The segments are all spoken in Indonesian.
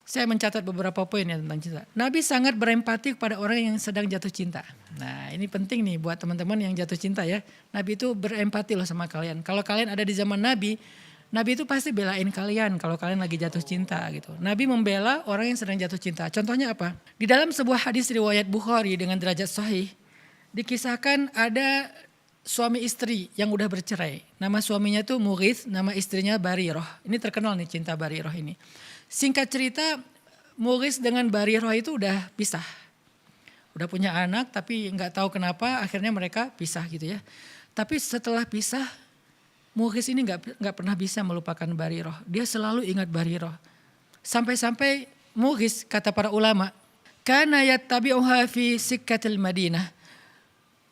Saya mencatat beberapa poin ya tentang cinta. Nabi sangat berempati kepada orang yang sedang jatuh cinta. Nah ini penting nih buat teman-teman yang jatuh cinta ya. Nabi itu berempati loh sama kalian. Kalau kalian ada di zaman Nabi, Nabi itu pasti belain kalian kalau kalian lagi jatuh cinta gitu. Nabi membela orang yang sedang jatuh cinta. Contohnya apa? Di dalam sebuah hadis riwayat Bukhari dengan derajat sahih, dikisahkan ada suami istri yang udah bercerai. Nama suaminya tuh Mughith, nama istrinya Barirah. Ini terkenal nih cinta Barirah ini. Singkat cerita, Mughith dengan Barirah itu udah pisah. Udah punya anak tapi nggak tahu kenapa akhirnya mereka pisah gitu ya. Tapi setelah pisah, Mughith ini nggak pernah bisa melupakan Barirah. Dia selalu ingat Barirah. Sampai-sampai Mughith kata para ulama, kana yattabi'uha fi sikkatil Madinah.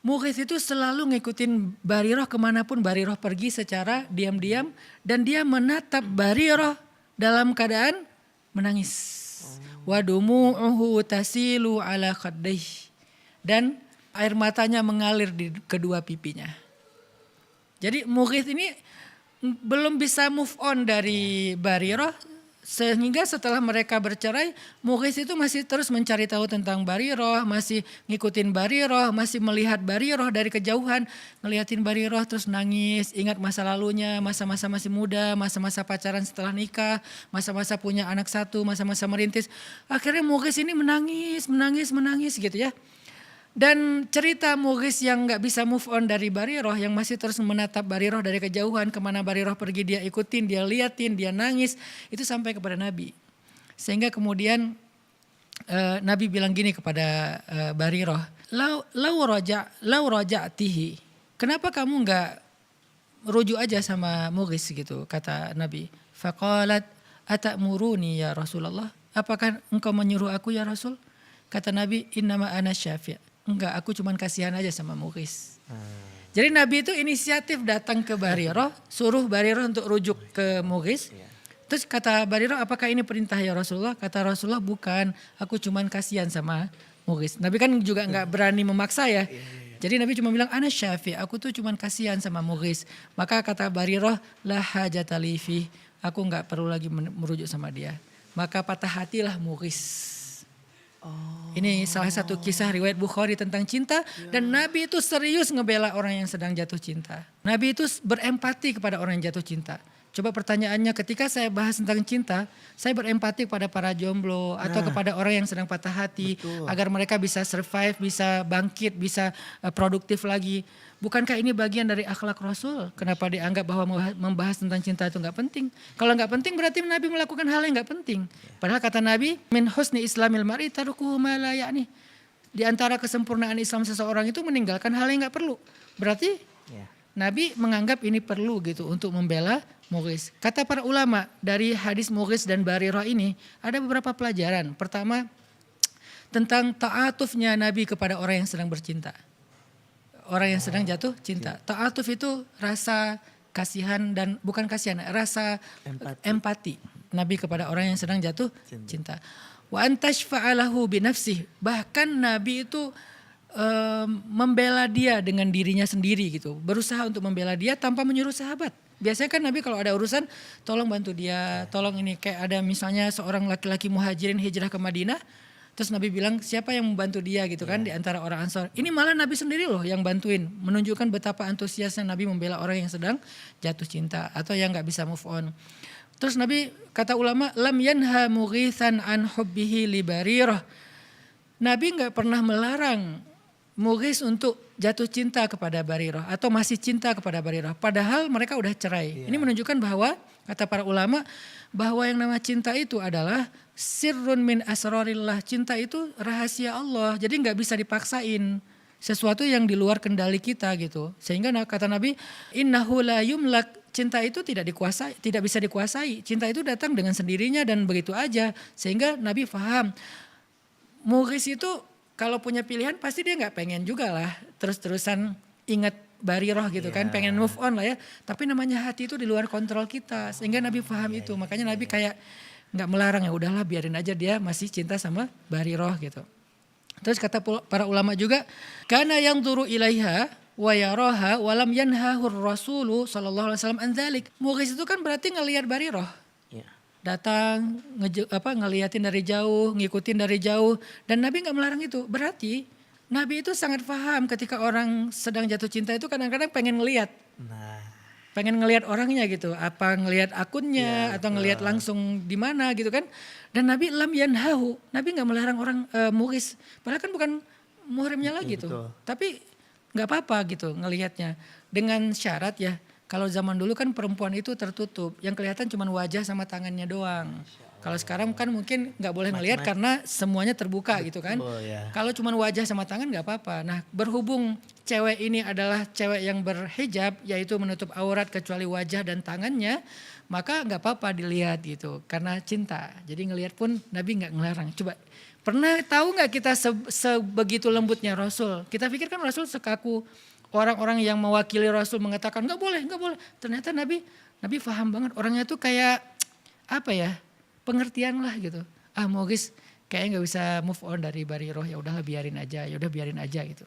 Mughith itu selalu ngikutin Barirah kemanapun Barirah pergi secara diam-diam. Dan dia menatap Barirah dalam keadaan menangis. Wa dumu'uhu tasilu ala khaddayh. Dan air matanya mengalir di kedua pipinya. Jadi Mughith ini belum bisa move on dari Barirah. Sehingga setelah mereka bercerai, Mughith itu masih terus mencari tahu tentang Barirah, masih ngikutin Barirah, masih melihat Barirah dari kejauhan, ngeliatin Barirah terus nangis, ingat masa lalunya, masa-masa masih muda, masa-masa pacaran setelah nikah, masa-masa punya anak satu, masa-masa merintis. Akhirnya Mughith ini menangis gitu ya. Dan cerita Mughith yang gak bisa move on dari Barirah, yang masih terus menatap Barirah dari kejauhan, kemana Barirah pergi dia ikutin, dia liatin, dia nangis, itu sampai kepada Nabi. Sehingga kemudian Nabi bilang gini kepada Barirah, lau raja'tihi, kenapa kamu gak rujuk aja sama Mughith gitu, kata Nabi. Faqalat atamuruni ya Rasulullah, apakah engkau menyuruh aku ya Rasul? Kata Nabi, innama ana syafi'. Enggak, aku cuman kasihan aja sama Mughith. Jadi Nabi itu inisiatif datang ke Barirah, suruh Barirah untuk rujuk ke Mughith. Terus kata Barirah, apakah ini perintah ya Rasulullah? Kata Rasulullah, bukan, aku cuman kasihan sama Mughith. Nabi kan juga enggak berani memaksa ya. Jadi Nabi cuma bilang, ana syafi', aku tuh cuman kasihan sama Mughith. Maka kata Barirah, la hajata li fi, aku enggak perlu lagi merujuk sama dia. Maka patah hatilah Mughith. Ini salah satu kisah riwayat Bukhari tentang cinta. Dan Nabi itu serius ngebela orang yang sedang jatuh cinta. Nabi itu berempati kepada orang yang jatuh cinta. Coba pertanyaannya, ketika saya bahas tentang cinta, saya berempati kepada para jomblo atau kepada orang yang sedang patah hati. Betul. Agar mereka bisa survive, bisa bangkit, bisa produktif lagi. Bukankah ini bagian dari akhlak Rasul? Kenapa dianggap bahwa membahas tentang cinta itu gak penting? Kalau gak penting berarti Nabi melakukan hal yang gak penting. Padahal kata Nabi, min husni islamil mar'i tarukuhu ma la ya'ni. Di antara kesempurnaan Islam seseorang itu meninggalkan hal yang gak perlu. Berarti Nabi menganggap ini perlu gitu untuk membela Mughith. Kata para ulama, dari hadis Mughith dan Barirah ini ada beberapa pelajaran. Pertama, tentang ta'atufnya Nabi kepada orang yang sedang bercinta. Orang yang sedang jatuh cinta. Ta'atuf itu rasa kasihan dan bukan kasihan, rasa empati Nabi kepada orang yang sedang jatuh cinta. Wa antashfa'alahu binafsih. Bahkan Nabi itu membela dia dengan dirinya sendiri gitu. Berusaha untuk membela dia tanpa menyuruh sahabat. Biasanya kan Nabi kalau ada urusan, tolong bantu dia, tolong ini. Kayak ada misalnya seorang laki-laki muhajirin hijrah ke Madinah. Terus Nabi bilang siapa yang membantu dia gitu kan di antara orang Ansor. Ini malah Nabi sendiri loh yang bantuin. Menunjukkan betapa antusiasnya Nabi membela orang yang sedang jatuh cinta. Atau yang gak bisa move on. Terus Nabi kata ulama, lam yanha Mughithan an hubbihi li Barirah. Nabi gak pernah melarang Mughith untuk jatuh cinta kepada Barirah. Atau masih cinta kepada Barirah. Padahal mereka udah cerai. Ini menunjukkan bahwa kata para ulama bahwa yang nama cinta itu adalah sirrun min asrarillah. Cinta itu rahasia Allah. Jadi gak bisa dipaksain. Sesuatu yang di luar kendali kita gitu. Sehingga kata Nabi, innahu la yumlak. Cinta itu tidak dikuasai, tidak bisa dikuasai. Cinta itu datang dengan sendirinya dan begitu aja. Sehingga Nabi faham. Mughith itu kalau punya pilihan pasti dia gak pengen juga lah. Terus-terusan ingat Barirah gitu kan. Pengen move on lah ya. Tapi namanya hati itu di luar kontrol kita. Sehingga Nabi faham itu. Makanya Nabi kayak gak melarang, ya udahlah biarin aja dia masih cinta sama Barirah gitu. Terus kata para ulama juga, kana yang turu ilaiha wa yaraha walam yanhahur rasulu sallallahu alaihi wasallam an dzalik. Mughith itu kan berarti ngelihat Barirah. datang ngeliatin dari jauh, ngikutin dari jauh, dan Nabi nggak melarang itu. Berarti Nabi itu sangat paham ketika orang sedang jatuh cinta itu kadang-kadang pengen ngeliat. Nah, Pengen ngelihat orangnya gitu, apa ngelihat akunnya iya atau ngelihat betul. langsung di mana gitu kan. Dan Nabi lam yanhahu, Nabi nggak melarang orang muhris, padahal kan bukan muhrimnya lagi Iya tuh. betul. Tapi nggak apa-apa gitu ngelihatnya, dengan syarat ya, kalau zaman dulu kan perempuan itu tertutup, yang kelihatan cuma wajah sama tangannya doang. Kalau sekarang kan mungkin nggak boleh ngelihat Macam-macam. karena semuanya terbuka gitu kan. Betul ya. Kalau cuma wajah sama tangan nggak apa-apa. Nah, berhubung cewek ini adalah cewek yang berhijab, yaitu menutup aurat kecuali wajah dan tangannya, maka nggak apa-apa dilihat gitu, karena cinta. Jadi ngelihat pun Nabi nggak ngelarang. Coba, pernah tahu nggak kita sebegitu lembutnya Rasul? Kita pikir kan Rasul sekaku orang-orang yang mewakili Rasul mengatakan nggak boleh, nggak boleh. Ternyata Nabi paham banget. Orangnya tuh kayak apa ya? Pengertian lah gitu. Mau guys, kayaknya nggak bisa move on dari Bariroh, ya udahlah biarin aja, ya udah biarin aja gitu.